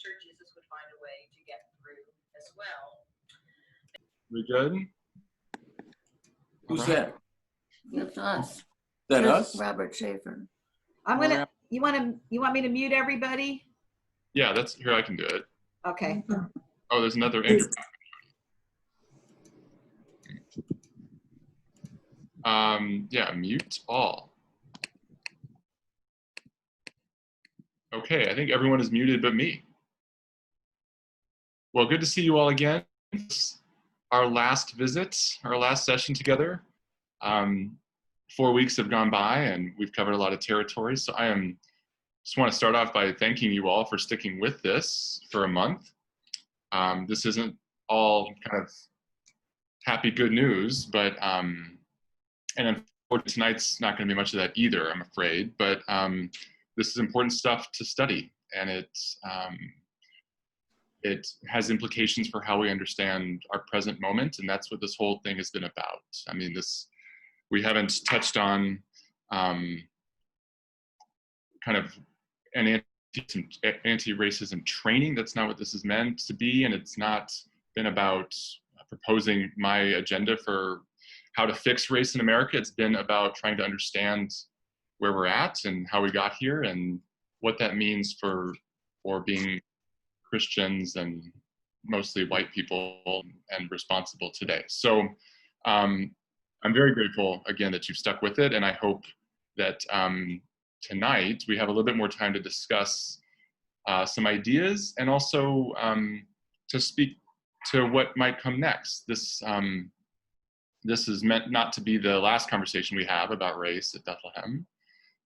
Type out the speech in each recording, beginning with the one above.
sure Jesus would find a way to get through as well. We good? Who's that? That's us. Is that That's us? Robert Schaefer. I'm gonna. You want me to mute everybody? Yeah, that's here. I can do it. Okay. Oh, there's another Andrew. Yeah, mute all. Okay, I think everyone is muted but me. Well, good to see you all again. Our last visit, our last session together. 4 weeks have gone by and we've covered a lot of territory. So just want to start off by thanking you all for sticking with this for a month. This isn't all kind of happy good news, but and unfortunately tonight's not going to be much of that either, I'm afraid. But this is important stuff to study, and it has implications for how we understand our present moment, and that's what this whole thing has been about. I mean, we haven't touched on kind of an anti-racism training. That's not what this is meant to be, and it's not been about proposing my agenda for how to fix race in America. It's been about trying to understand where we're at and how we got here and what that means for being Christians and mostly white people and responsible today. So I'm very grateful again that you've stuck with it, and I hope that tonight we have a little bit more time to discuss some ideas and also to speak to what might come next. This is meant not to be the last conversation we have about race at Bethlehem,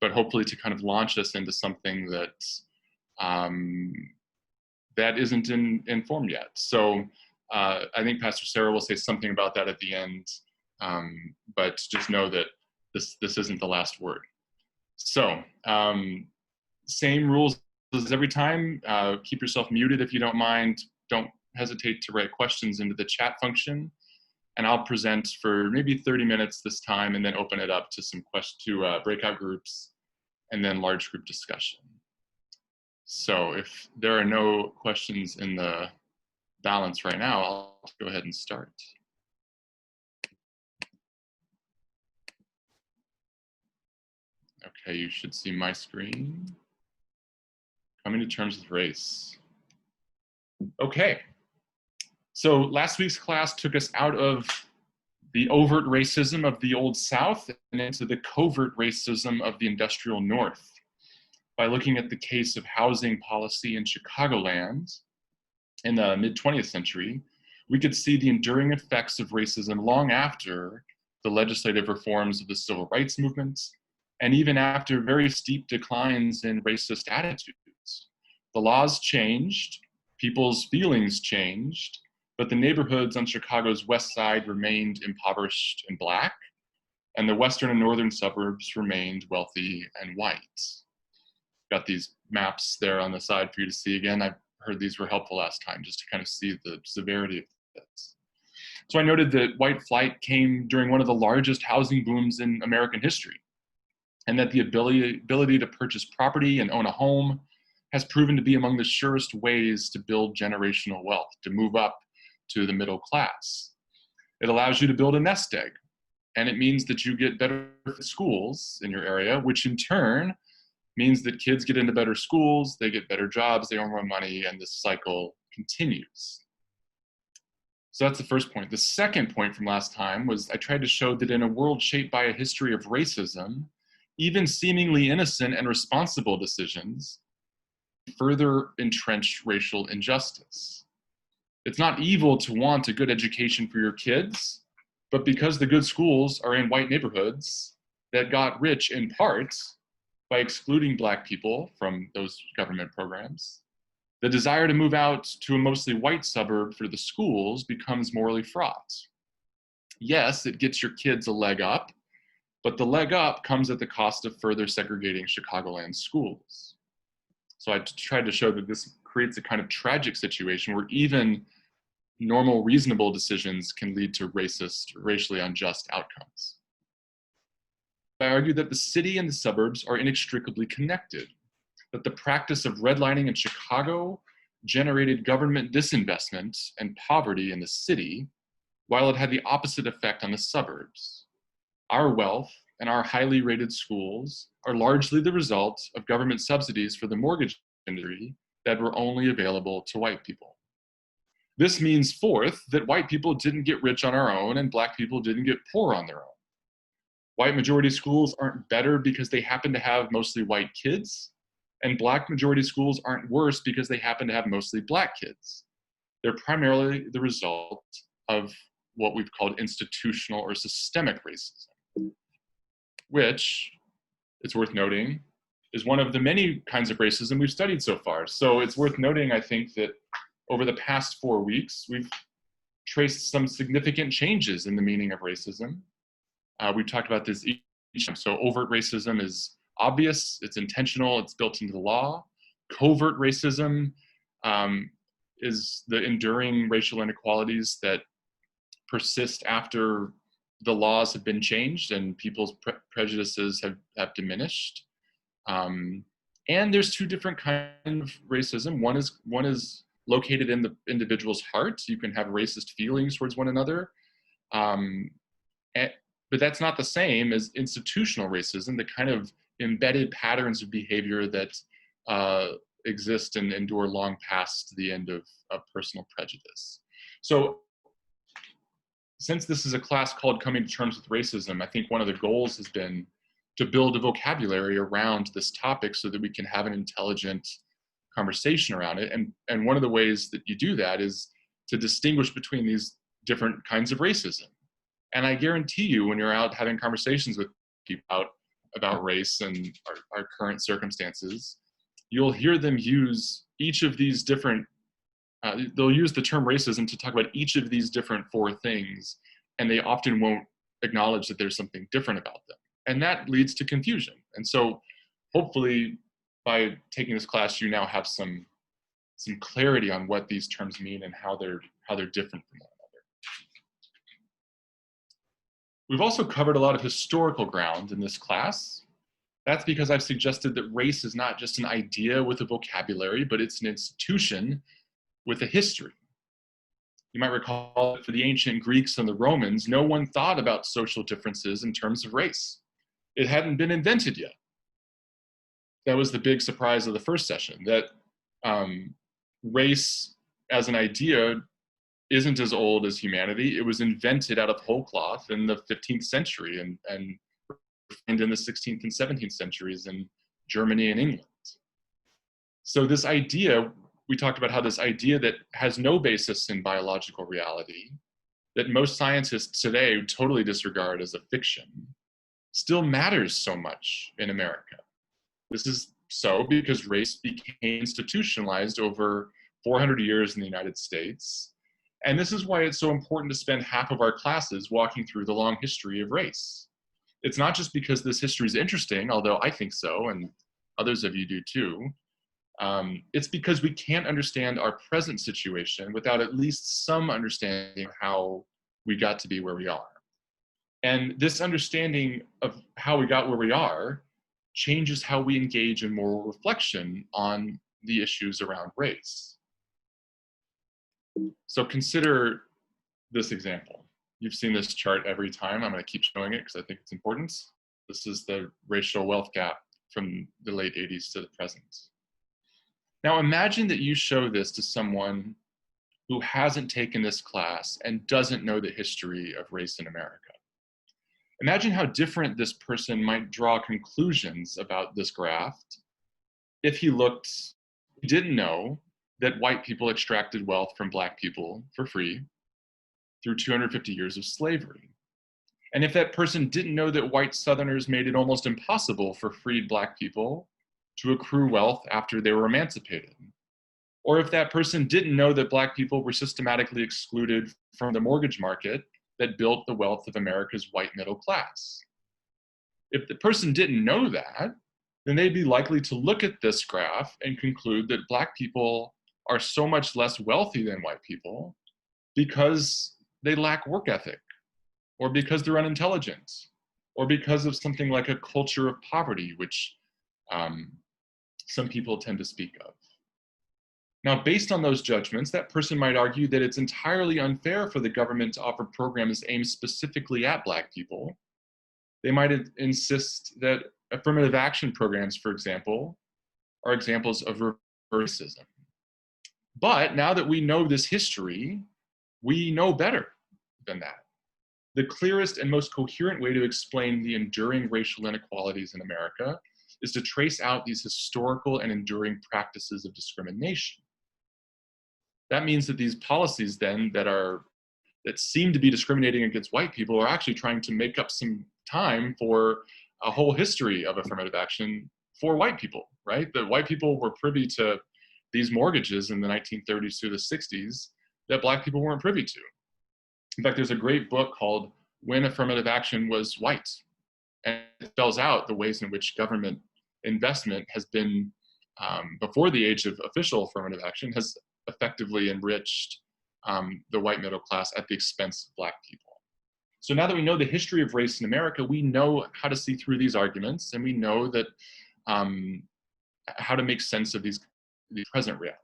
but hopefully to kind of launch us into something that that isn't informed yet. So I think Pastor Sarah will say something about that at the end, but just know that this isn't the last word. So same rules as every time. Keep yourself muted if you don't mind. Don't hesitate to write questions into the chat function, and I'll present for maybe 30 minutes this time and then open it up to some breakout groups and then large group discussion. So if there are no questions in the balance right now, I'll go ahead and start. Okay, you should see my screen. Coming to terms with race. Okay, so last week's class took us out of the overt racism of the Old South and into the covert racism of the industrial North. By looking at the case of housing policy in Chicagoland in the mid-20th century, we could see the enduring effects of racism long after the legislative reforms of the civil rights movement, and even after very steep declines in racist attitudes. The laws changed, people's feelings changed, but the neighborhoods on Chicago's west side remained impoverished and Black, and the western and northern suburbs remained wealthy and white. Got these maps there on the side for you to see again. I heard these were helpful last time just to kind of see the severity of this. So I noted that white flight came during one of the largest housing booms in American history, and that the ability to purchase property and own a home has proven to be among the surest ways to build generational wealth, to move up to the middle class. It allows you to build a nest egg, and it means that you get better schools in your area, which in turn means that kids get into better schools, they get better jobs, they earn more money, and this cycle continues. So that's the first point. The second point from last time was I tried to show that in a world shaped by a history of racism, even seemingly innocent and responsible decisions further entrench racial injustice. It's not evil to want a good education for your kids, but because the good schools are in white neighborhoods that got rich in part by excluding Black people from those government programs, the desire to move out to a mostly white suburb for the schools becomes morally fraught. Yes, it gets your kids a leg up, but the leg up comes at the cost of further segregating Chicagoland schools. So I tried to show that this creates a kind of tragic situation where even normal, reasonable decisions can lead to racist, racially unjust outcomes. I argue that the city and the suburbs are inextricably connected, that the practice of redlining in Chicago generated government disinvestment and poverty in the city, while it had the opposite effect on the suburbs. Our wealth and our highly rated schools are largely the result of government subsidies for the mortgage industry that were only available to white people. This means, fourth, that white people didn't get rich on our own and black people didn't get poor on their own. White majority schools aren't better because they happen to have mostly white kids, and black majority schools aren't worse because they happen to have mostly black kids. They're primarily the result of what we've called institutional or systemic racism, which, it's worth noting, is one of the many kinds of racism we've studied so far. So it's worth noting, I think, that over the past 4 weeks, we've traced some significant changes in the meaning of racism. We've talked about this each time. So overt racism is obvious, it's intentional, it's built into the law. Covert racism is the enduring racial inequalities that persist after the laws have been changed and people's prejudices have diminished. And there's two different kinds of racism. One is located in the individual's heart. You can have racist feelings towards one another. But that's not the same as institutional racism, the kind of embedded patterns of behavior that exist and endure long past the end of personal prejudice. So since this is a class called Coming to Terms with Racism, I think one of the goals has been to build a vocabulary around this topic so that we can have an intelligent conversation around it. And one of the ways that you do that is to distinguish between these different kinds of racism. And I guarantee you, when you're out having conversations with people about race and our current circumstances, you'll hear them use each of these different, they'll use the term racism to talk about each of these different 4 things, and they often won't acknowledge that there's something different about them. And that leads to confusion. And so hopefully by taking this class, you now have some clarity on what these terms mean and how they're different from one another. We've also covered a lot of historical ground in this class. That's because I've suggested that race is not just an idea with a vocabulary, but it's an institution with a history. You might recall that for the ancient Greeks and the Romans, no one thought about social differences in terms of race. It hadn't been invented yet. That was the big surprise of the first session, that race as an idea isn't as old as humanity. It was invented out of whole cloth in the 15th century and in the 16th and 17th centuries in Germany and England. So this idea, we talked about how this idea that has no basis in biological reality, that most scientists today totally disregard as a fiction, still matters so much in America. This is so because race became institutionalized over 400 years in the United States. And this is why it's so important to spend half of our classes walking through the long history of race. It's not just because this history is interesting, although I think so, and others of you do too. It's because we can't understand our present situation without at least some understanding of how we got to be where we are. And this understanding of how we got where we are changes how we engage in moral reflection on the issues around race. So consider this example. You've seen this chart every time. I'm going to keep showing it because I think it's important. This is the racial wealth gap from the late 80s to the present. Now imagine that you show this to someone who hasn't taken this class and doesn't know the history of race in America. Imagine how different this person might draw conclusions about this graph if he didn't know that white people extracted wealth from black people for free through 250 years of slavery. And if that person didn't know that white Southerners made it almost impossible for freed black people to accrue wealth after they were emancipated. Or if that person didn't know that black people were systematically excluded from the mortgage market that built the wealth of America's white middle class. If the person didn't know that, then they'd be likely to look at this graph and conclude that black people are so much less wealthy than white people because they lack work ethic, or because they're unintelligent, or because of something like a culture of poverty, which some people tend to speak of. Now, based on those judgments, that person might argue that it's entirely unfair for the government to offer programs aimed specifically at Black people. They might insist that affirmative action programs, for example, are examples of racism. But now that we know this history, we know better than that. The clearest and most coherent way to explain the enduring racial inequalities in America is to trace out these historical and enduring practices of discrimination. That means that these policies then that seem to be discriminating against white people are actually trying to make up some time for a whole history of affirmative action for white people, right? That white people were privy to these mortgages in the 1930s through the 60s that Black people weren't privy to. In fact, there's a great book called When Affirmative Action Was White, and it spells out the ways in which government investment has been, before the age of official affirmative action, has effectively enriched the white middle class at the expense of Black people. So now that we know the history of race in America, we know how to see through these arguments, and we know that how to make sense of these present realities.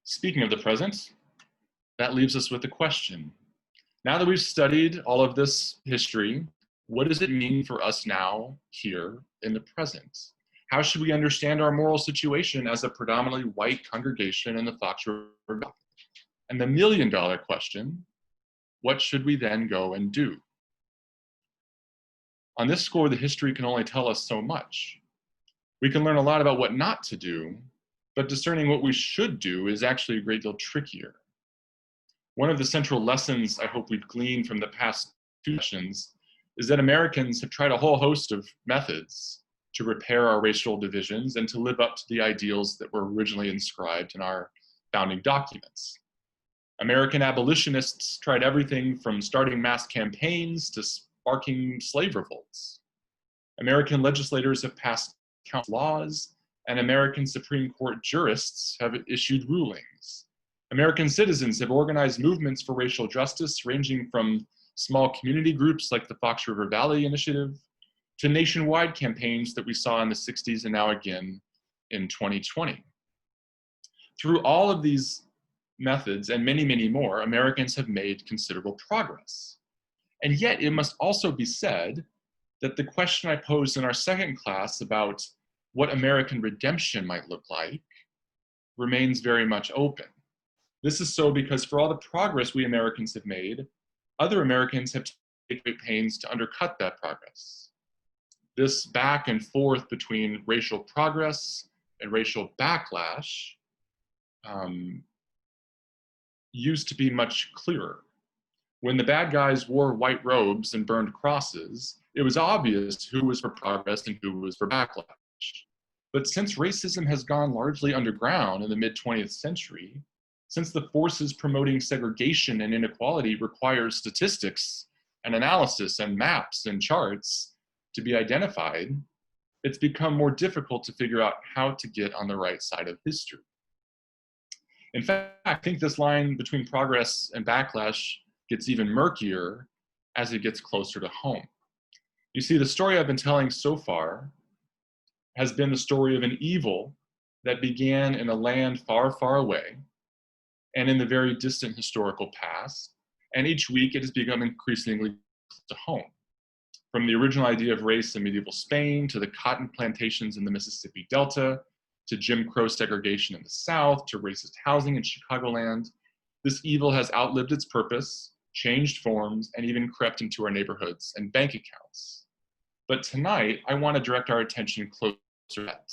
Speaking of the present, that leaves us with a question. Now that we've studied all of this history, what does it mean for us now, here, in the present? How should we understand our moral situation as a predominantly white congregation in the Fox River Valley? And the million-dollar question, what should we then go and do? On this score, the history can only tell us so much. We can learn a lot about what not to do, but discerning what we should do is actually a great deal trickier. One of the central lessons I hope we've gleaned from the past two sessions is that Americans have tried a whole host of methods to repair our racial divisions and to live up to the ideals that were originally inscribed in our founding documents. American abolitionists tried everything from starting mass campaigns to sparking slave revolts. American legislators have passed countless laws, and American Supreme Court jurists have issued rulings. American citizens have organized movements for racial justice, ranging from small community groups like the Fox River Valley Initiative to nationwide campaigns that we saw in the 60s and now again in 2020. Through all of these methods and many, many more, Americans have made considerable progress. And yet it must also be said that the question I posed in our second class about what American redemption might look like remains very much open. This is so because for all the progress we Americans have made, other Americans have taken great pains to undercut that progress. This back and forth between racial progress and racial backlash used to be much clearer. When the bad guys wore white robes and burned crosses, it was obvious who was for progress and who was for backlash. But since racism has gone largely underground in the mid-20th century, since the forces promoting segregation and inequality require statistics and analysis and maps and charts to be identified, it's become more difficult to figure out how to get on the right side of history. In fact, I think this line between progress and backlash gets even murkier as it gets closer to home. You see, the story I've been telling so far has been the story of an evil that began in a land far, far away and in the very distant historical past, and each week it has become increasingly close to home. From the original idea of race in medieval Spain, to the cotton plantations in the Mississippi Delta, to Jim Crow segregation in the South, to racist housing in Chicagoland, this evil has outlived its purpose, changed forms, and even crept into our neighborhoods and bank accounts. But tonight, I want to direct our attention closer to that.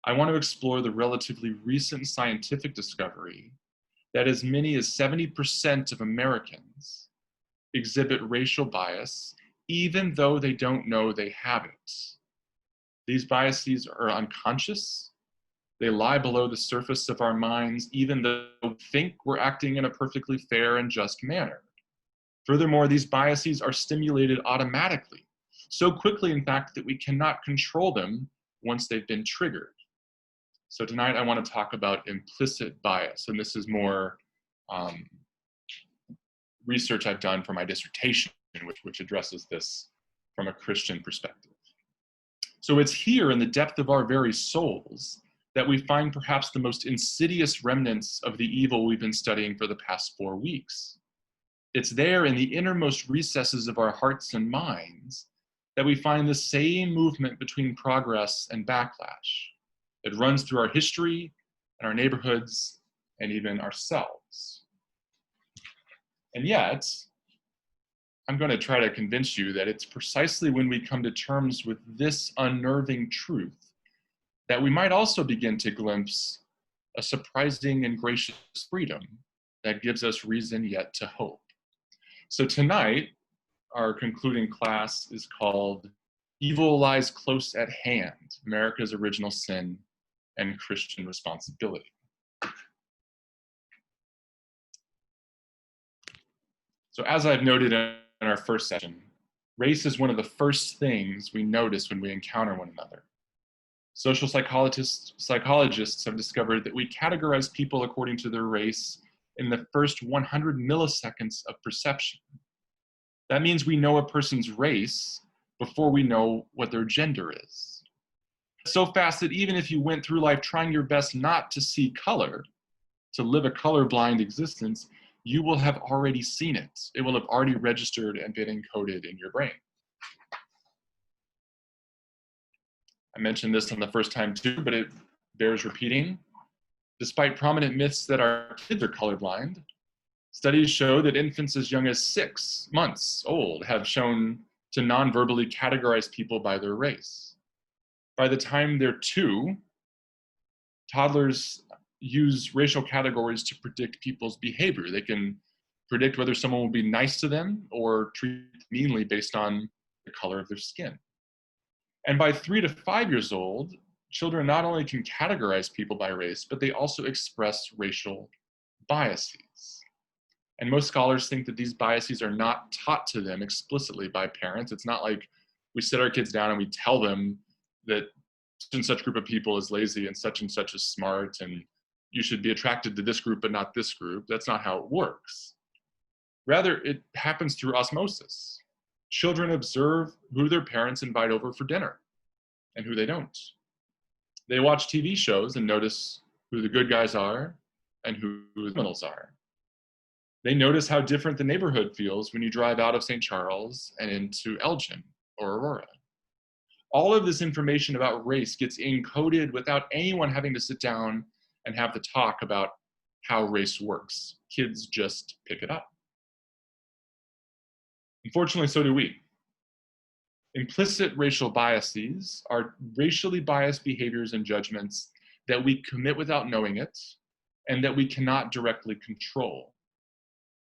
I want to explore the relatively recent scientific discovery that as many as 70% of Americans exhibit racial bias, even though they don't know they have it. These biases are unconscious. They lie below the surface of our minds, even though we think we're acting in a perfectly fair and just manner. Furthermore, these biases are stimulated automatically, so quickly, in fact, that we cannot control them once they've been triggered. So tonight I want to talk about implicit bias, and this is more research I've done for my dissertation, which addresses this from a Christian perspective. So it's here in the depth of our very souls that we find perhaps the most insidious remnants of the evil we've been studying for the past 4 weeks. It's there in the innermost recesses of our hearts and minds that we find the same movement between progress and backlash. It runs through our history and our neighborhoods and even ourselves. And yet, I'm going to try to convince you that it's precisely when we come to terms with this unnerving truth that we might also begin to glimpse a surprising and gracious freedom that gives us reason yet to hope. So tonight, our concluding class is called Evil Lies Close at Hand, America's Original Sin and Christian Responsibility. So as I've noted in our first session, race is one of the first things we notice when we encounter one another. Social psychologists have discovered that we categorize people according to their race in the first 100 milliseconds of perception. That means we know a person's race before we know what their gender is. It's so fast that even if you went through life trying your best not to see color, to live a colorblind existence, you will have already seen it. It will have already registered and been encoded in your brain. I mentioned this on the first time too, but it bears repeating. Despite prominent myths that our kids are colorblind, studies show that infants as young as 6 months old have shown to non-verbally categorize people by their race. By the time they're 2, toddlers use racial categories to predict people's behavior. They can predict whether someone will be nice to them or treat them meanly based on the color of their skin. And by 3 to 5 years old, children not only can categorize people by race, but they also express racial biases. And most scholars think that these biases are not taught to them explicitly by parents. It's not like we sit our kids down and we tell them that such and such group of people is lazy and such is smart, and you should be attracted to this group but not this group. That's not how it works. Rather, it happens through osmosis. Children observe who their parents invite over for dinner and who they don't. They watch TV shows and notice who the good guys are and who the criminals are. They notice how different the neighborhood feels when you drive out of St. Charles and into Elgin or Aurora. All of this information about race gets encoded without anyone having to sit down and have the talk about how race works. Kids just pick it up. Unfortunately, so do we. Implicit racial biases are racially biased behaviors and judgments that we commit without knowing it and that we cannot directly control.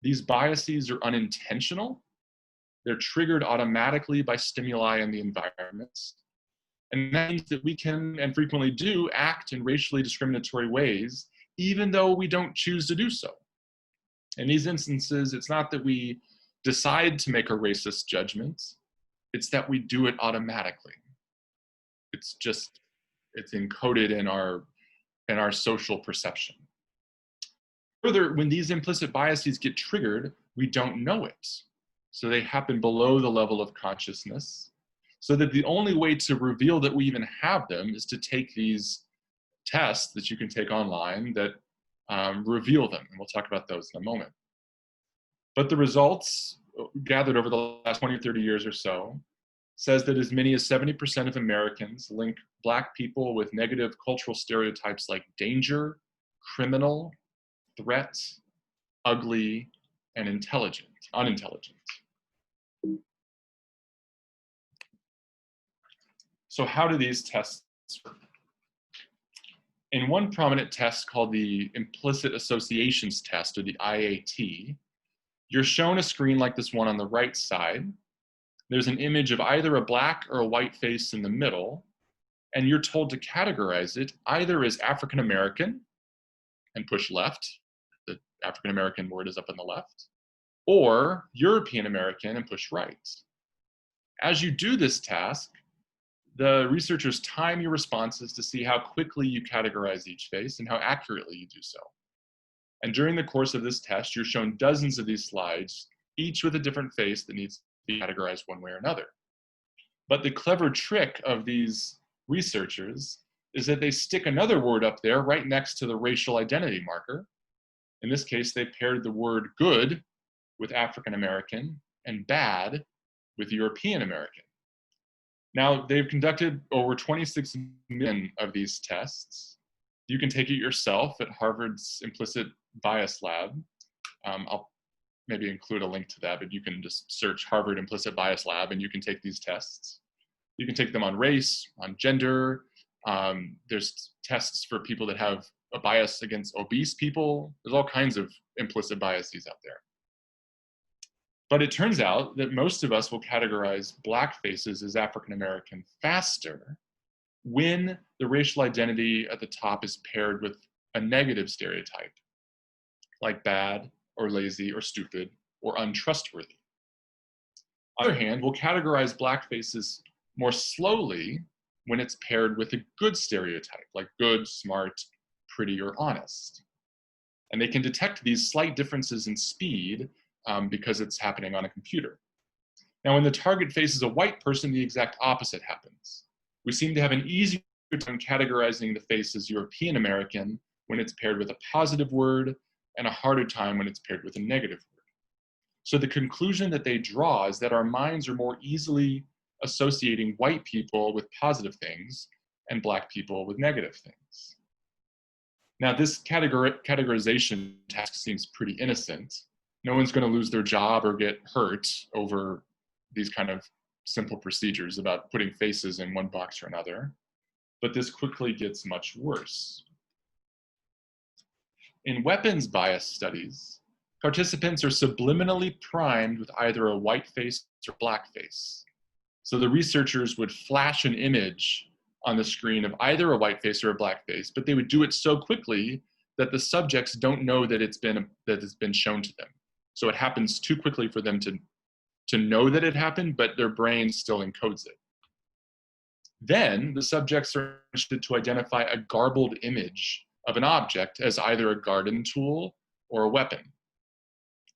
These biases are unintentional. They're triggered automatically by stimuli in the environment. And that means that we can, and frequently do, act in racially discriminatory ways, even though we don't choose to do so. In these instances, it's not that we decide to make a racist judgment, it's that we do it automatically. It's encoded in our social perception. Further, when these implicit biases get triggered, we don't know it. So they happen below the level of consciousness, so that the only way to reveal that we even have them is to take these tests that you can take online that reveal them. And we'll talk about those in a moment. But the results gathered over the last 20 or 30 years or so says that as many as 70% of Americans link Black people with negative cultural stereotypes like danger, criminal, threat, ugly, and unintelligent. So how do these tests work? In one prominent test called the Implicit Associations Test, or the IAT, you're shown a screen like this one on the right side. There's an image of either a black or a white face in the middle, and you're told to categorize it either as African American, and push left, the African American word is up on the left, or European American and push right. As you do this task, the researchers time your responses to see how quickly you categorize each face and how accurately you do so. And during the course of this test, you're shown dozens of these slides, each with a different face that needs to be categorized one way or another. But the clever trick of these researchers is that they stick another word up there right next to the racial identity marker. In this case, they paired the word good with African American and bad with European American. Now, they've conducted over 26 million of these tests. You can take it yourself at Harvard's Implicit Bias Lab. I'll maybe include a link to that, but you can just search Harvard Implicit Bias Lab and you can take these tests. You can take them on race, on gender. There's tests for people that have a bias against obese people. There's all kinds of implicit biases out there. But it turns out that most of us will categorize Black faces as African American faster when the racial identity at the top is paired with a negative stereotype, like bad or lazy or stupid or untrustworthy. On the other hand, we'll categorize Black faces more slowly when it's paired with a good stereotype, like good, smart, pretty, or honest. And they can detect these slight differences in speed because it's happening on a computer. Now, when the target face is a white person, the exact opposite happens. We seem to have an easier time categorizing the face as European American when it's paired with a positive word, and a harder time when it's paired with a negative word. So the conclusion that they draw is that our minds are more easily associating white people with positive things and Black people with negative things. Now, this categorization task seems pretty innocent. No one's going to lose their job or get hurt over these kind of simple procedures about putting faces in one box or another. But this quickly gets much worse. In weapons bias studies, participants are subliminally primed with either a white face or black face. So the researchers would flash an image on the screen of either a white face or a black face, but they would do it so quickly that the subjects don't know that it's been shown to them. So it happens too quickly for them to know that it happened, but their brain still encodes it. Then the subjects are interested to identify a garbled image of an object as either a garden tool or a weapon.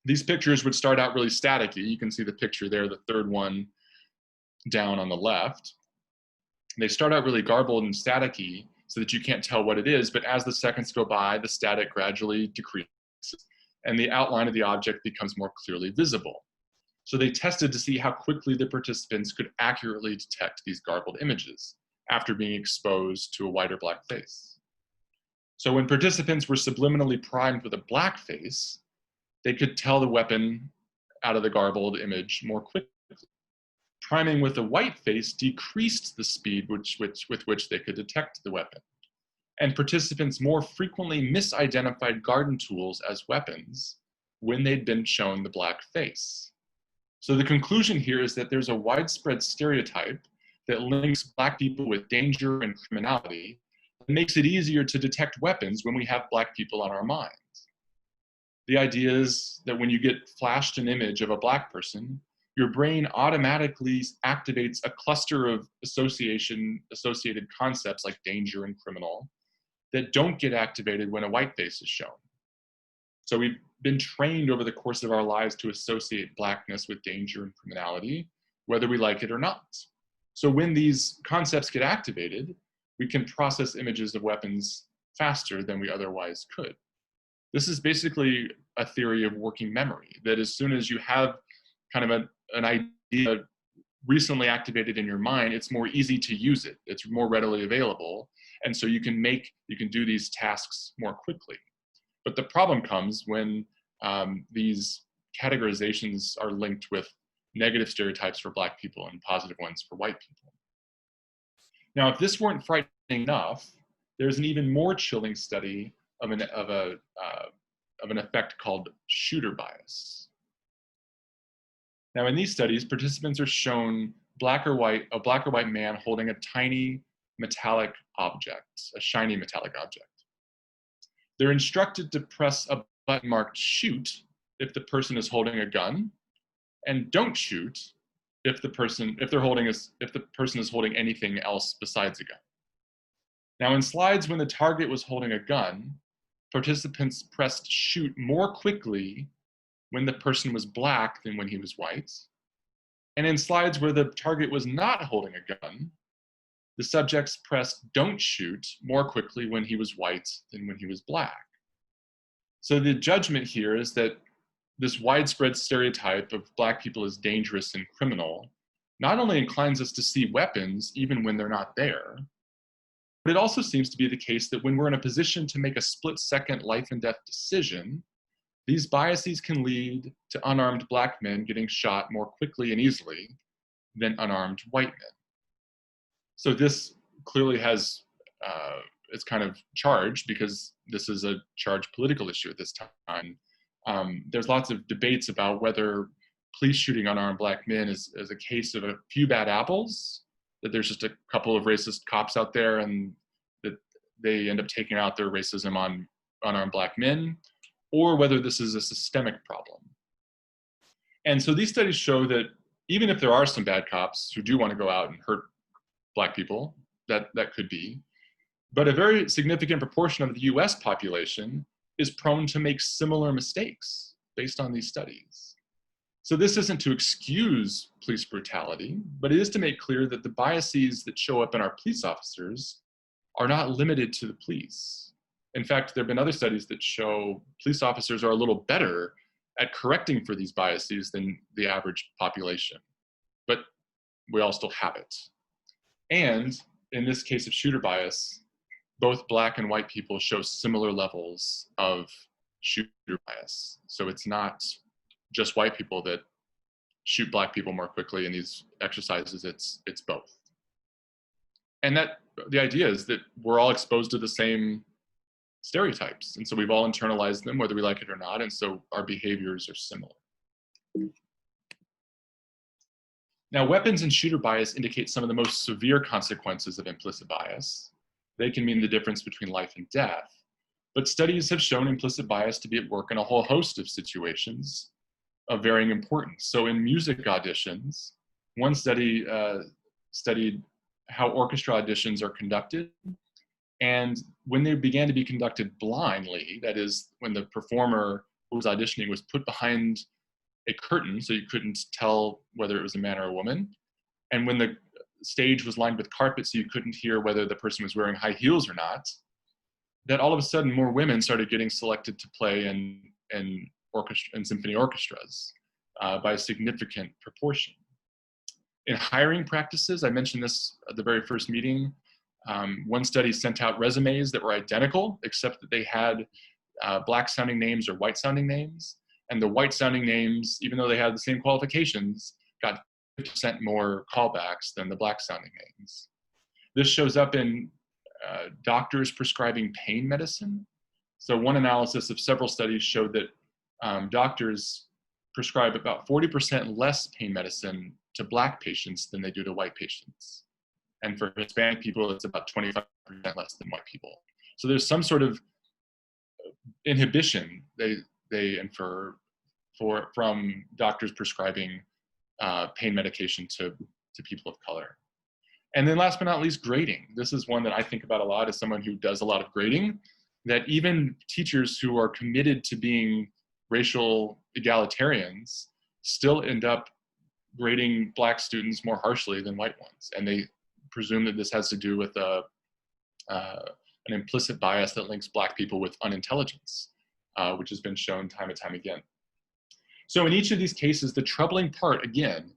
These pictures would start out really staticky. You can see the picture there, the third one down on the left. They start out really garbled and staticky so that you can't tell what it is, but as the seconds go by, the static gradually decreases and the outline of the object becomes more clearly visible. So they tested to see how quickly the participants could accurately detect these garbled images after being exposed to a white or black face. So when participants were subliminally primed with a black face, they could tell the weapon out of the garbled image more quickly. Priming with a white face decreased the speed with which they could detect the weapon. And participants more frequently misidentified garden tools as weapons when they'd been shown the black face. So the conclusion here is that there's a widespread stereotype that links Black people with danger and criminality and makes it easier to detect weapons when we have Black people on our minds. The idea is that when you get flashed an image of a Black person, your brain automatically activates a cluster of associated concepts like danger and criminal that don't get activated when a white face is shown. So we've been trained over the course of our lives to associate Blackness with danger and criminality, whether we like it or not. So when these concepts get activated, we can process images of weapons faster than we otherwise could. This is basically a theory of working memory, that as soon as you have kind of an idea recently activated in your mind, it's more easy to use it. It's more readily available. And so you can do these tasks more quickly. But the problem comes when these categorizations are linked with negative stereotypes for Black people and positive ones for white people. Now, if this weren't frightening enough, there's an even more chilling study of an effect called shooter bias. Now, in these studies, participants are shown a black or white man holding a tiny metallic object, a shiny metallic object. They're instructed to press a button marked shoot if the person is holding a gun, and don't shoot if the person is holding anything else besides a gun. Now, in slides when the target was holding a gun, participants pressed shoot more quickly when the person was Black than when he was white. And in slides where the target was not holding a gun, the subjects pressed "don't shoot" more quickly when he was white than when he was black. So the judgment here is that this widespread stereotype of black people as dangerous and criminal not only inclines us to see weapons even when they're not there, but it also seems to be the case that when we're in a position to make a split-second life and death decision, these biases can lead to unarmed black men getting shot more quickly and easily than unarmed white men. So this clearly has, it's kind of charged because this is a charged political issue at this time. There's lots of debates about whether police shooting unarmed black men is a case of a few bad apples, that there's just a couple of racist cops out there and that they end up taking out their racism on unarmed black men, or whether this is a systemic problem. And so these studies show that even if there are some bad cops who do want to go out and hurt black people, that could be, but a very significant proportion of the US population is prone to make similar mistakes based on these studies. So this isn't to excuse police brutality, but it is to make clear that the biases that show up in our police officers are not limited to the police. In fact, there have been other studies that show police officers are a little better at correcting for these biases than the average population, but we all still have it. And in this case of shooter bias, both black and white people show similar levels of shooter bias. So it's not just white people that shoot black people more quickly in these exercises, it's both. And that the idea is that we're all exposed to the same stereotypes. And so we've all internalized them, whether we like it or not. And so our behaviors are similar. Now, weapons and shooter bias indicate some of the most severe consequences of implicit bias. They can mean the difference between life and death. But studies have shown implicit bias to be at work in a whole host of situations of varying importance. So in music auditions, one study studied how orchestra auditions are conducted. And when they began to be conducted blindly, that is, when the performer who was auditioning was put behind a curtain so you couldn't tell whether it was a man or a woman, and when the stage was lined with carpet so you couldn't hear whether the person was wearing high heels or not, that all of a sudden more women started getting selected to play in symphony orchestras by a significant proportion. In hiring practices, I mentioned this at the very first meeting, one study sent out resumes that were identical, except that they had black sounding names or white sounding names. And the white sounding names, even though they had the same qualifications, got 50% more callbacks than the black sounding names. This shows up in doctors prescribing pain medicine. So one analysis of several studies showed that doctors prescribe about 40% less pain medicine to black patients than they do to white patients. And for Hispanic people, it's about 25% less than white people. So there's some sort of inhibition they infer from doctors prescribing pain medication to people of color. And then last but not least, grading. This is one that I think about a lot as someone who does a lot of grading, that even teachers who are committed to being racial egalitarians still end up grading black students more harshly than white ones. And they presume that this has to do with an implicit bias that links black people with unintelligence, which has been shown time and time again. So in each of these cases, the troubling part, again,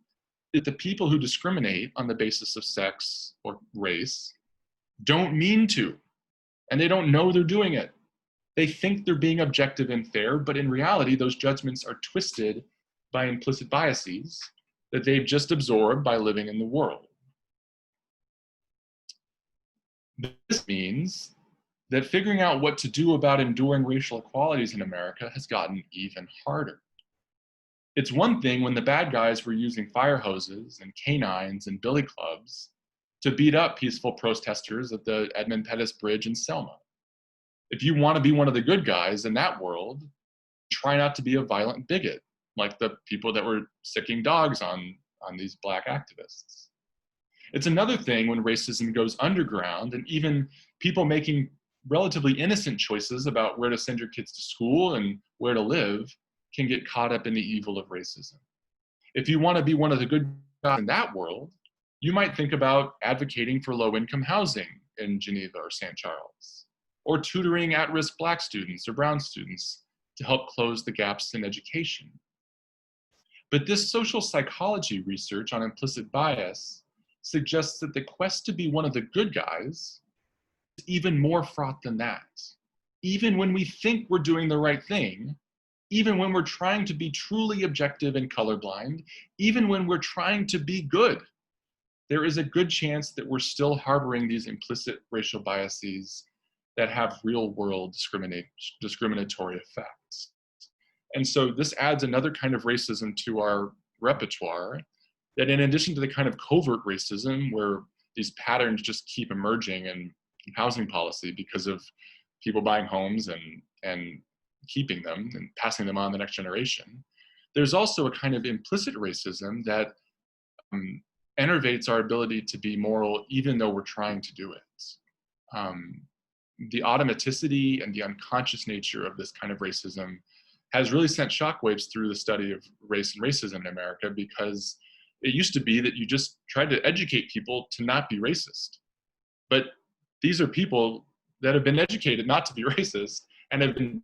is the people who discriminate on the basis of sex or race don't mean to, and they don't know they're doing it. They think they're being objective and fair, but in reality, those judgments are twisted by implicit biases that they've just absorbed by living in the world. This means that figuring out what to do about enduring racial inequalities in America has gotten even harder. It's one thing when the bad guys were using fire hoses and canines and billy clubs to beat up peaceful protesters at the Edmund Pettus Bridge in Selma. If you want to be one of the good guys in that world, try not to be a violent bigot, like the people that were sicking dogs on these black activists. It's another thing when racism goes underground and even people making relatively innocent choices about where to send your kids to school and where to live can get caught up in the evil of racism. If you want to be one of the good guys in that world, you might think about advocating for low-income housing in Geneva or St. Charles, or tutoring at-risk Black students or brown students to help close the gaps in education. But this social psychology research on implicit bias suggests that the quest to be one of the good guys is even more fraught than that. Even when we think we're doing the right thing, even when we're trying to be truly objective and colorblind, even when we're trying to be good, there is a good chance that we're still harboring these implicit racial biases that have real-world discriminatory effects. And so this adds another kind of racism to our repertoire, that in addition to the kind of covert racism where these patterns just keep emerging in housing policy because of people buying homes and keeping them and passing them on to the next generation, there's also a kind of implicit racism that enervates our ability to be moral even though we're trying to do it. The automaticity and the unconscious nature of this kind of racism has really sent shockwaves through the study of race and racism in America, because it used to be that you just tried to educate people to not be racist. But these are people that have been educated not to be racist and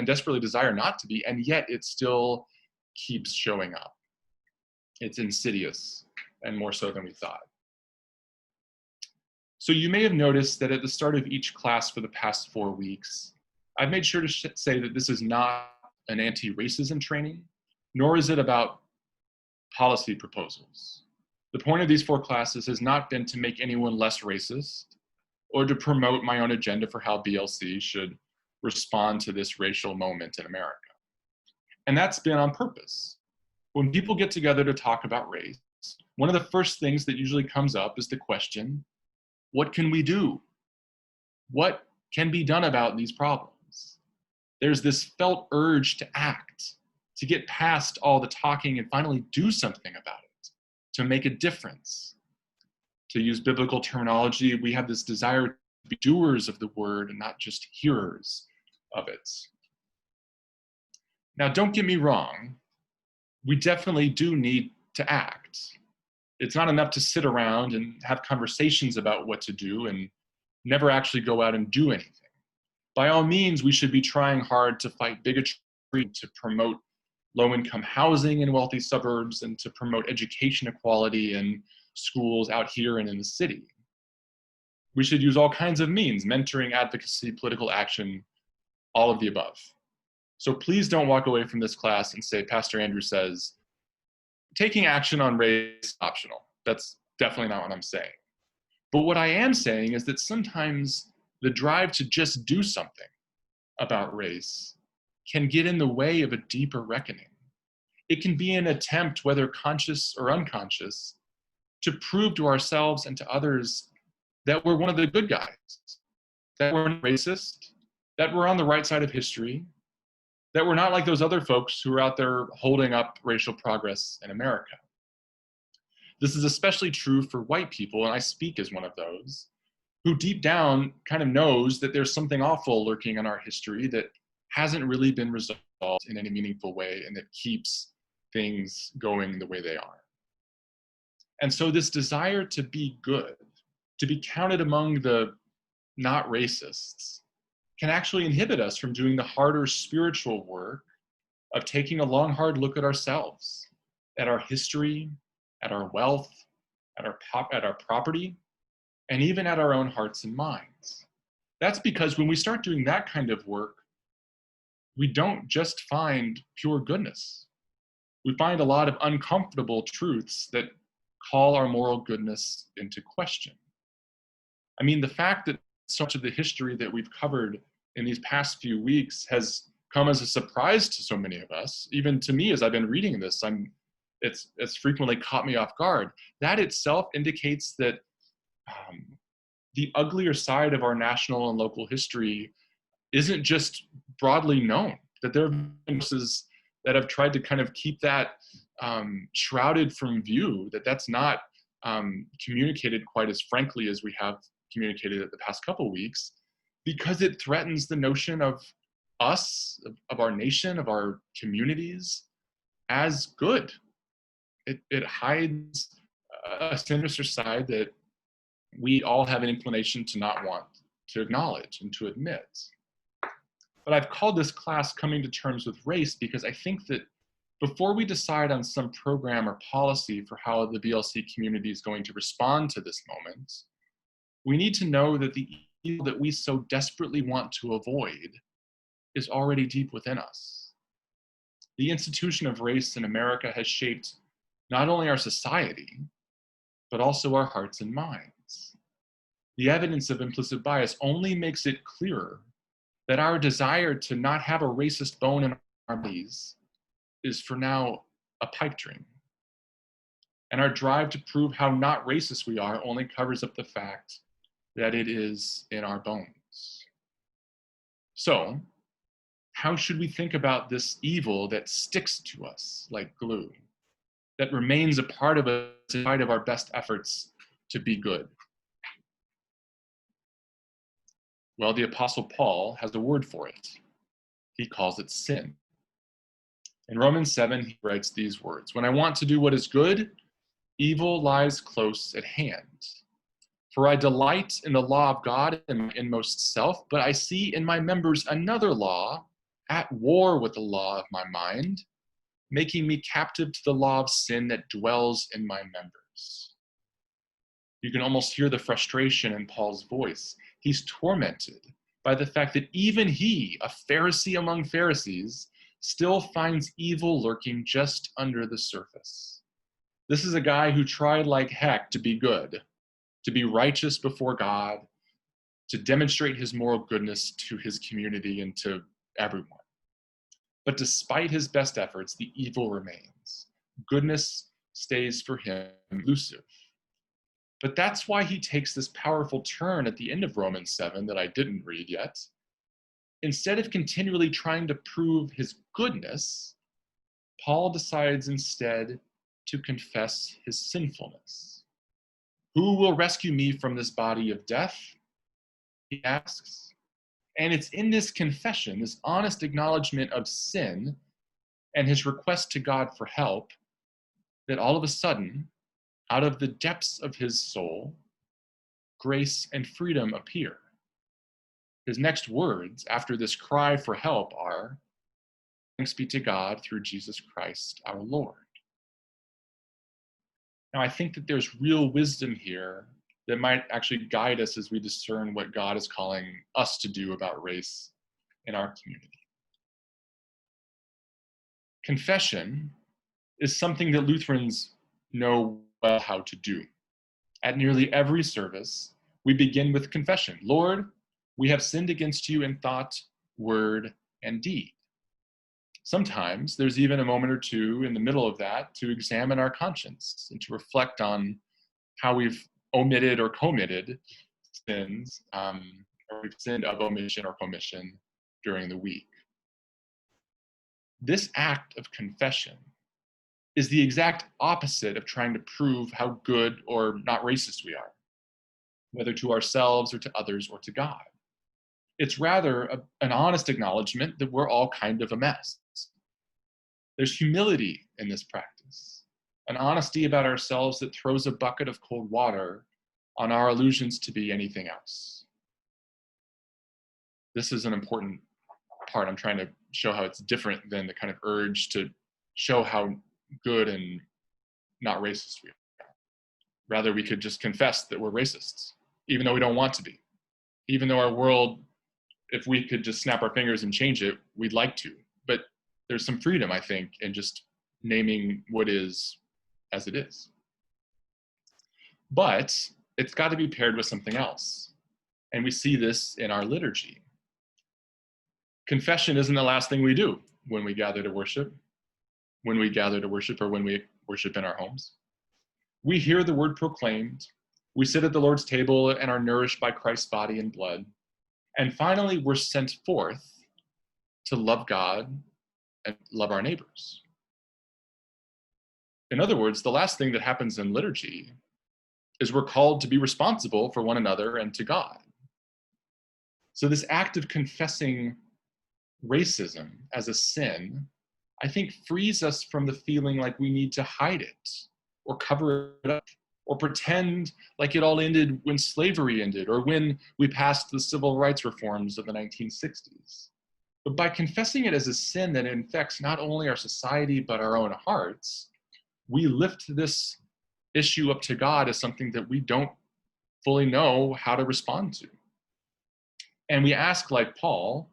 desperately desire not to be, and yet it still keeps showing up. It's insidious, and more so than we thought. So you may have noticed that at the start of each class for the past 4 weeks, I've made sure to say that this is not an anti-racism training, nor is it about policy proposals. The point of these 4 classes has not been to make anyone less racist or to promote my own agenda for how BLC should respond to this racial moment in America. And that's been on purpose. When people get together to talk about race, one of the first things that usually comes up is the question, what can we do? What can be done about these problems? There's this felt urge to act, to get past all the talking and finally do something about it, to make a difference. To use biblical terminology, we have this desire to be doers of the word and not just hearers of it. Now, don't get me wrong, we definitely do need to act. It's not enough to sit around and have conversations about what to do and never actually go out and do anything. By all means, we should be trying hard to fight bigotry, to promote low-income housing in wealthy suburbs, and to promote education equality in schools out here and in the city. We should use all kinds of means, mentoring, advocacy, political action, all of the above. So please don't walk away from this class and say, Pastor Andrew says, taking action on race is optional. That's definitely not what I'm saying. But what I am saying is that sometimes the drive to just do something about race can get in the way of a deeper reckoning. It can be an attempt, whether conscious or unconscious, to prove to ourselves and to others that we're one of the good guys, that we're not racist, that we're on the right side of history, that we're not like those other folks who are out there holding up racial progress in America. This is especially true for white people, and I speak as one of those, who deep down kind of knows that there's something awful lurking in our history that hasn't really been resolved in any meaningful way and that keeps things going the way they are. And so this desire to be good, to be counted among the not racists, can actually inhibit us from doing the harder spiritual work of taking a long, hard look at ourselves, at our history, at our wealth, at our property, and even at our own hearts and minds. That's because when we start doing that kind of work, we don't just find pure goodness. We find a lot of uncomfortable truths that call our moral goodness into question. I mean, the fact that so much of the history that we've covered in these past few weeks has come as a surprise to so many of us, even to me as I've been reading this, it's frequently caught me off guard. That itself indicates that the uglier side of our national and local history isn't just broadly known, that there have been forces that have tried to kind of keep that shrouded from view, that's not communicated quite as frankly as we have communicated it the past couple weeks, because it threatens the notion of us, of our nation, of our communities as good, It hides a sinister side that we all have an inclination to not want to acknowledge and to admit. But I've called this class Coming to Terms with Race because I think that before we decide on some program or policy for how the VLC community is going to respond to this moment, we need to know that the evil that we so desperately want to avoid is already deep within us. The institution of race in America has shaped not only our society, but also our hearts and minds. The evidence of implicit bias only makes it clearer that our desire to not have a racist bone in our bodies is for now a pipe dream. And our drive to prove how not racist we are only covers up the fact that it is in our bones. So, how should we think about this evil that sticks to us like glue, that remains a part of us in spite of our best efforts to be good? Well, the Apostle Paul has a word for it. He calls it sin. In Romans 7, he writes these words: "When I want to do what is good, evil lies close at hand. For I delight in the law of God in my inmost self, but I see in my members another law, at war with the law of my mind, making me captive to the law of sin that dwells in my members." You can almost hear the frustration in Paul's voice. He's tormented by the fact that even he, a Pharisee among Pharisees, still finds evil lurking just under the surface. This is a guy who tried like heck to be good, to be righteous before God, to demonstrate his moral goodness to his community and to everyone. But despite his best efforts, the evil remains. Goodness stays for him elusive. But that's why he takes this powerful turn at the end of Romans 7 that I didn't read yet. Instead of continually trying to prove his goodness, Paul decides instead to confess his sinfulness. Who will rescue me from this body of death? He asks. And it's in this confession, this honest acknowledgement of sin and his request to God for help, that all of a sudden, out of the depths of his soul, grace and freedom appear. His next words after this cry for help are, "Thanks be to God through Jesus Christ our Lord." Now, I think that there's real wisdom here that might actually guide us as we discern what God is calling us to do about race in our community. Confession is something that Lutherans know well how to do. At nearly every service, we begin with confession. Lord, we have sinned against you in thought, word, and deed. Sometimes there's even a moment or two in the middle of that to examine our conscience and to reflect on how we've omitted or committed sins, or we've sinned of omission or commission during the week. This act of confession is the exact opposite of trying to prove how good or not racist we are, whether to ourselves or to others or to God. It's rather an honest acknowledgement that we're all kind of a mess. There's humility in this practice, an honesty about ourselves that throws a bucket of cold water on our illusions to be anything else. This is an important part. I'm trying to show how it's different than the kind of urge to show how good and not racist we are. Rather, we could just confess that we're racists, even though we don't want to be. Even though our world, if we could just snap our fingers and change it, we'd like to. But there's some freedom, I think, in just naming what is as it is. But it's got to be paired with something else. And we see this in our liturgy. Confession isn't the last thing we do when we gather to worship, or when we worship in our homes. We hear the word proclaimed, we sit at the Lord's table and are nourished by Christ's body and blood, and finally we're sent forth to love God and love our neighbors. In other words, the last thing that happens in liturgy is we're called to be responsible for one another and to God. So this act of confessing racism as a sin, I think frees us from the feeling like we need to hide it or cover it up or pretend like it all ended when slavery ended or when we passed the civil rights reforms of the 1960s. But by confessing it as a sin that infects not only our society but our own hearts, we lift this issue up to God as something that we don't fully know how to respond to. And we ask, like Paul,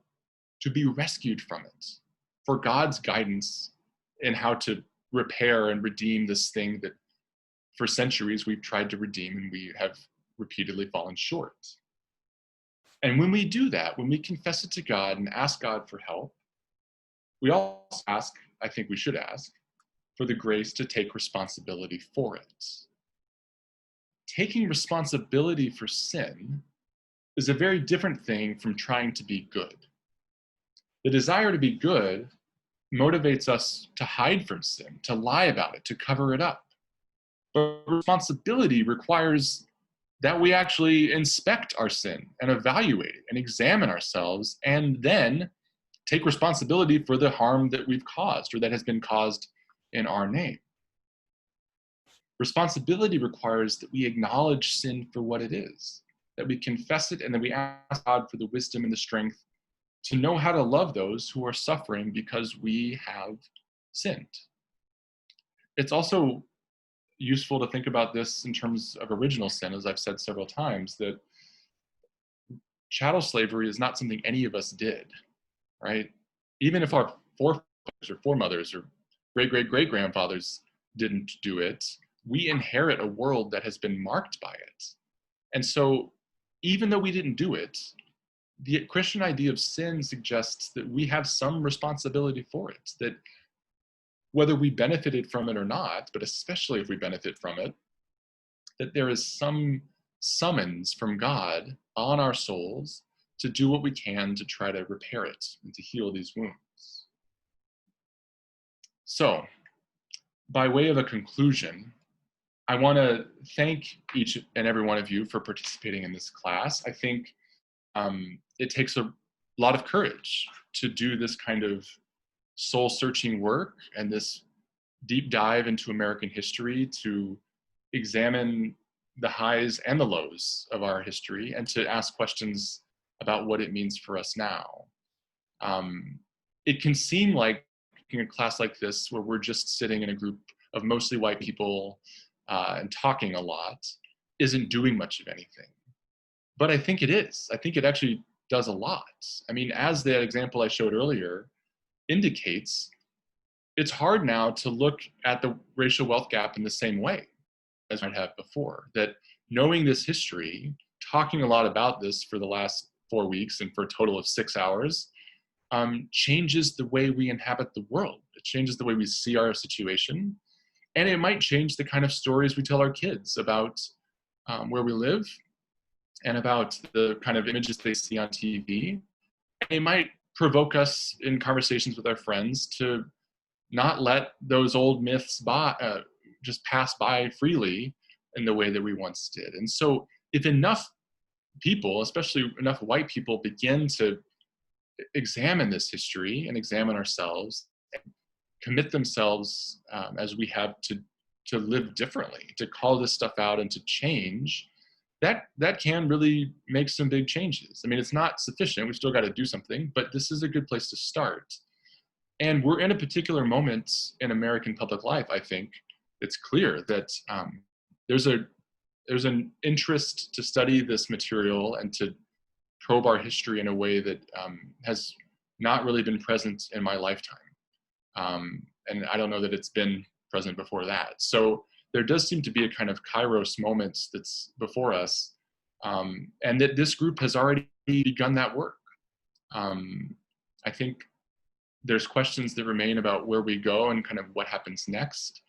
to be rescued from it, for God's guidance in how to repair and redeem this thing that for centuries we've tried to redeem and we have repeatedly fallen short. And when we do that, when we confess it to God and ask God for help, we also ask, I think we should ask, for the grace to take responsibility for it. Taking responsibility for sin is a very different thing from trying to be good. The desire to be good motivates us to hide from sin, to lie about it, to cover it up. But responsibility requires that we actually inspect our sin and evaluate it and examine ourselves and then take responsibility for the harm that we've caused or that has been caused in our name. Responsibility requires that we acknowledge sin for what it is, that we confess it, and that we ask God for the wisdom and the strength to know how to love those who are suffering because we have sinned. It's also useful to think about this in terms of original sin, as I've said several times, that chattel slavery is not something any of us did, right? Even if our forefathers or foremothers or great-great-great-grandfathers didn't do it, we inherit a world that has been marked by it. And so even though we didn't do it, the Christian idea of sin suggests that we have some responsibility for it, that whether we benefited from it or not, but especially if we benefit from it, that there is some summons from God on our souls to do what we can to try to repair it and to heal these wounds. So, by way of a conclusion, I want to thank each and every one of you for participating in this class. I think it takes a lot of courage to do this kind of soul-searching work and this deep dive into American history, to examine the highs and the lows of our history and to ask questions about what it means for us now. It can seem like in a class like this, where we're just sitting in a group of mostly white people and talking a lot, isn't doing much of anything. But I think it is. I think it actually does a lot. I mean, as the example I showed earlier indicates, it's hard now to look at the racial wealth gap in the same way as I have before. That knowing this history, talking a lot about this for the last 4 weeks and for a total of 6 hours, changes the way we inhabit the world. It changes the way we see our situation. And it might change the kind of stories we tell our kids about where we live and about the kind of images they see on TV. And it might provoke us in conversations with our friends to not let those old myths just pass by freely in the way that we once did. And so if enough people, especially enough white people, begin to examine this history and examine ourselves, and commit themselves as we have to live differently, to call this stuff out and to change, that can really make some big changes. I mean, it's not sufficient. We've still got to do something, but this is a good place to start. And we're in a particular moment in American public life, I think. It's clear that there's an interest to study this material and to probe our history in a way that has not really been present in my lifetime. And I don't know that it's been present before that. So there does seem to be a kind of kairos moment that's before us, and that this group has already begun that work. I think there's questions that remain about where we go and kind of what happens next.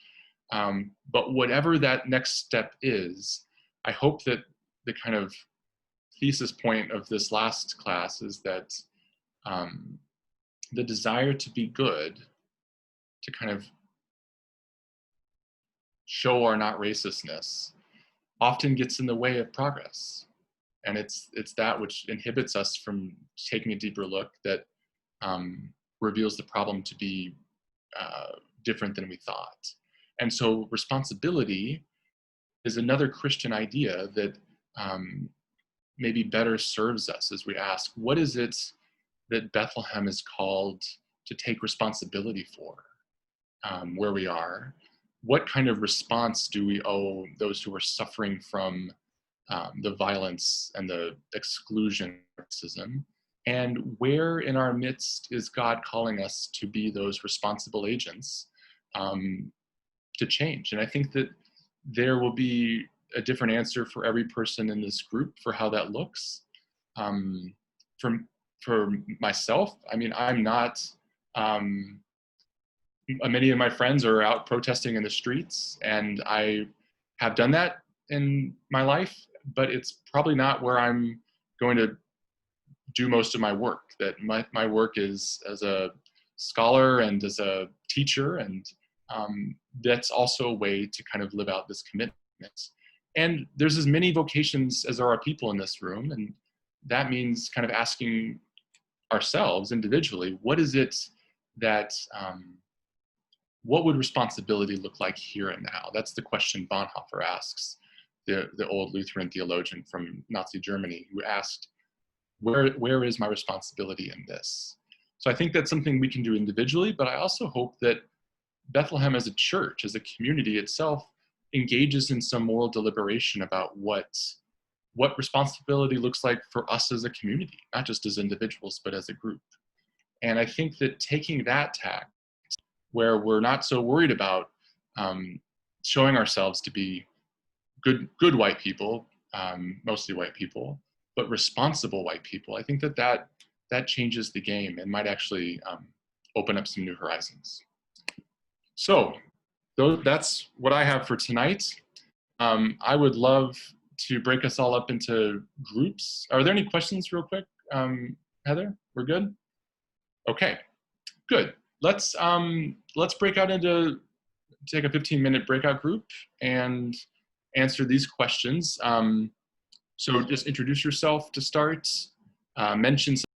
But whatever that next step is, I hope that the kind of thesis point of this last class is that the desire to be good, to kind of show our not racistness, often gets in the way of progress. And it's that which inhibits us from taking a deeper look, that reveals the problem to be different than we thought. And so responsibility is another Christian idea that maybe better serves us as we ask, what is it that Bethlehem is called to take responsibility for where we are? What kind of response do we owe those who are suffering from the violence and the exclusion, racism? And where in our midst is God calling us to be those responsible agents to change? And I think that there will be a different answer for every person in this group for how that looks. For myself, I mean, I'm not, many of my friends are out protesting in the streets, and I have done that in my life, but it's probably not where I'm going to do most of my work. That my work is as a scholar and as a teacher, and that's also a way to kind of live out this commitment. And there's as many vocations as there are people in this room, and that means kind of asking ourselves individually, what is it that, what would responsibility look like here and now? That's the question Bonhoeffer asks, the old Lutheran theologian from Nazi Germany, who asked, where is my responsibility in this? So I think that's something we can do individually, but I also hope that Bethlehem as a church, as a community itself, engages in some moral deliberation about what responsibility looks like for us as a community, not just as individuals, but as a group. And I think that taking that tack, where we're not so worried about showing ourselves to be good white people, mostly white people, but responsible white people, I think that changes the game and might actually open up some new horizons. So that's what I have for tonight. I would love to break us all up into groups. Are there any questions real quick? Heather, we're good? Okay, good. Let's break out into, take a 15-minute breakout group and answer these questions. So just introduce yourself to start, mention